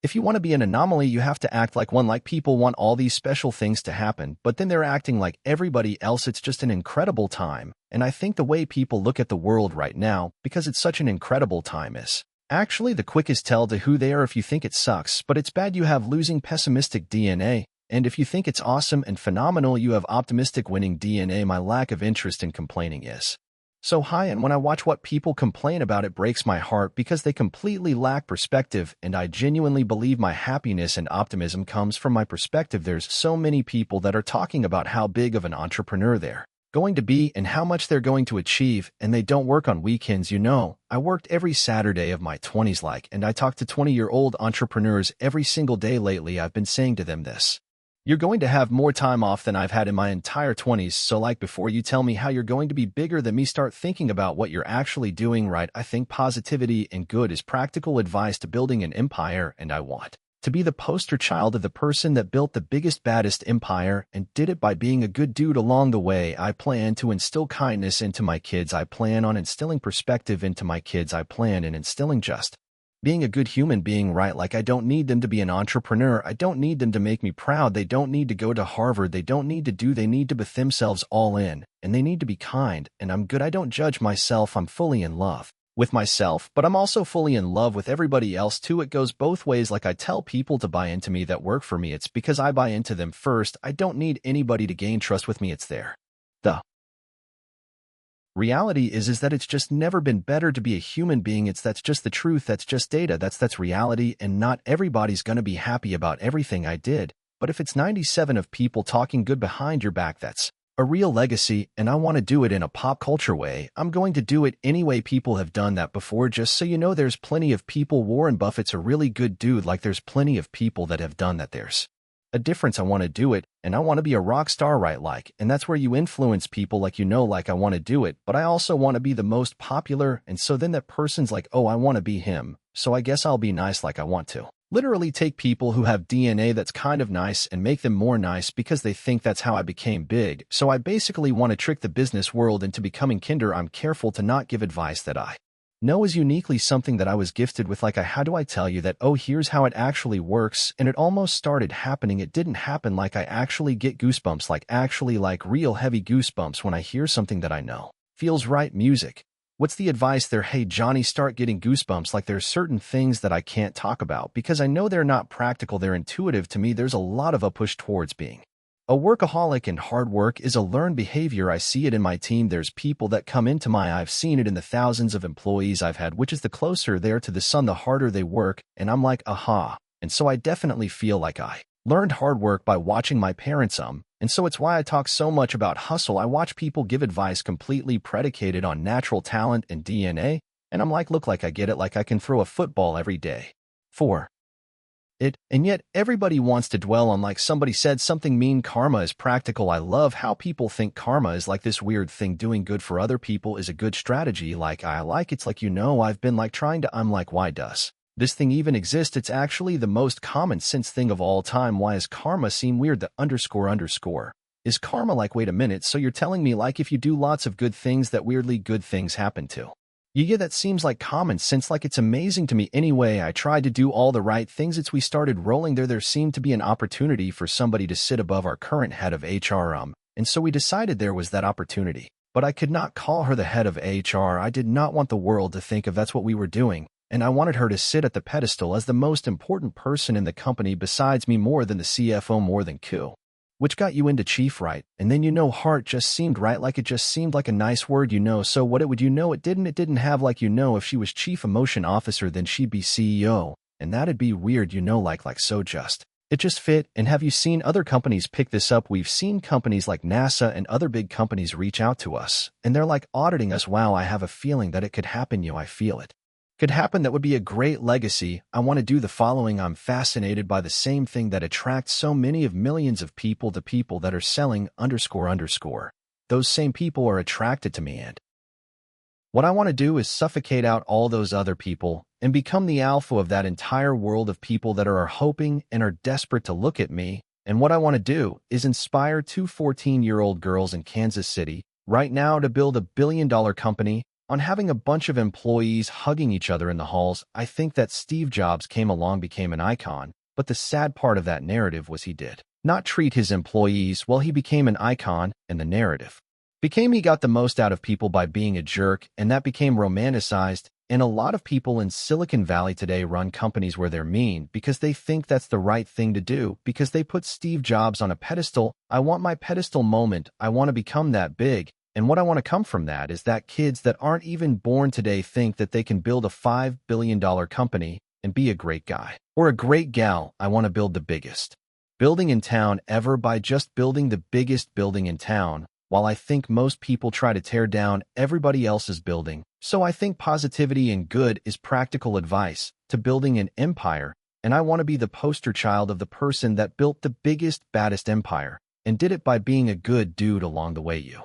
If you want to be an anomaly, you have to act like one, like people want all these special things to happen, but then they're acting like everybody else. It's just an incredible time. And I think the way people look at the world right now, because it's such an incredible time, is actually the quickest tell to who they are. If you think it sucks, but it's bad, you have losing pessimistic DNA. And if you think it's awesome and phenomenal, you have optimistic winning DNA. My lack of interest in complaining is so high, and when I watch what people complain about, it breaks my heart because they completely lack perspective, and I genuinely believe my happiness and optimism comes from my perspective. There's so many people that are talking about how big of an entrepreneur they're going to be and how much they're going to achieve, and they don't work on weekends. I worked every Saturday of my 20s and I talk to 20-year-old entrepreneurs every single day lately. I've been saying to them this: you're going to have more time off than I've had in my entire 20s, so before you tell me how you're going to be bigger than me, start thinking about what you're actually doing right. I think positivity and good is practical advice to building an empire, and I want to be the poster child of the person that built the biggest, baddest empire and did it by being a good dude along the way. I plan to instill kindness into my kids. I plan on instilling perspective into my kids. I plan on instilling just being a good human being, right? I don't need them to be an entrepreneur. I don't need them to make me proud. They don't need to go to Harvard. They don't need to they need to put themselves all in, and they need to be kind, and I'm good. I don't judge myself. I'm fully in love with myself, but I'm also fully in love with everybody else too. It goes both ways. I tell people to buy into me that work for me. It's because I buy into them first. I don't need anybody to gain trust with me. It's there. The reality is that it's just never been better to be a human being. That's just the truth. That's just data. That's reality. And not everybody's going to be happy about everything I did. But if it's 97 of people talking good behind your back, that's a real legacy. And I want to do it in a pop culture way. I'm going to do it anyway. People have done that before. Just so you know, there's plenty of people. Warren Buffett's a really good dude. There's plenty of people that have done that. There's a difference. I want to do it, and I want to be a rock star, right? And that's where you influence people, I want to do it, but I also want to be the most popular, and so then that person's oh, I want to be him, so I guess I'll be nice. I want to literally take people who have DNA that's kind of nice and make them more nice because they think that's how I became big. So I basically want to trick the business world into becoming kinder. I'm careful to not give advice that I know is uniquely something that I was gifted with. How do I tell you that, oh, here's how it actually works, and it almost started happening. It didn't happen. I actually get goosebumps, actually real heavy goosebumps when I hear something that I know feels right. Music. What's the advice there? Hey, Johnny, start getting goosebumps. There's certain things that I can't talk about because I know they're not practical. They're intuitive to me. There's a lot of a push towards being a workaholic, and hard work is a learned behavior. I see it in my team. There's people that come into I've seen it in the thousands of employees I've had, which is the closer they're to the sun, the harder they work. And I'm aha. And so I definitely feel I learned hard work by watching my parents. And so it's why I talk so much about hustle. I watch people give advice completely predicated on natural talent and DNA. And I'm look, I get it. I can throw a football every day. 4. And yet everybody wants to dwell on somebody said something mean. Karma is practical. I love how people think karma is this weird thing. Doing good for other people is a good strategy. It's I've been trying to, why does this thing even exist? It's actually the most common sense thing of all time. Why does karma seem weird? The underscore is karma. Wait a minute, so you're telling me if you do lots of good things that weirdly good things happen to you? Yeah, that seems like common sense. It's amazing to me. Anyway, I tried to do all the right things. We started rolling there seemed to be an opportunity for somebody to sit above our current head of HR. And so we decided there was that opportunity. But I could not call her the head of HR. I did not want the world to think of that's what we were doing. And I wanted her to sit at the pedestal as the most important person in the company besides me, more than the CFO, more than Q. Which got you into chief, right? And then heart just seemed right. It just seemed like a nice word, so what it would, it didn't have if she was chief emotion officer, then she'd be CEO, and that'd be weird, so just it just fit. And have you seen other companies pick this up? We've seen companies like NASA and other big companies reach out to us, and they're auditing us. Wow, I have a feeling that it could happen. I feel it could happen. That would be a great legacy. I want to do the following. I'm fascinated by the same thing that attracts so many of millions of people to people that are selling underscore. Those same people are attracted to me, and what I want to do is suffocate out all those other people and become the alpha of that entire world of people that are hoping and are desperate to look at me. And what I want to do is inspire two 14-year-old girls in Kansas City right now to build a billion-dollar company. On having a bunch of employees hugging each other in the halls, I think that Steve Jobs came along, became an icon, but the sad part of that narrative was he did not treat his employees well. He became an icon, and the narrative became he got the most out of people by being a jerk, and that became romanticized. And a lot of people in Silicon Valley today run companies where they're mean because they think that's the right thing to do, because they put Steve Jobs on a pedestal. I want my pedestal moment. I want to become that big. And what I want to come from that is that kids that aren't even born today think that they can build a $5 billion company and be a great guy or a great gal. I want to build the biggest building in town ever by just building the biggest building in town, while I think most people try to tear down everybody else's building. So I think positivity and good is practical advice to building an empire, and I want to be the poster child of the person that built the biggest, baddest empire and did it by being a good dude along the way.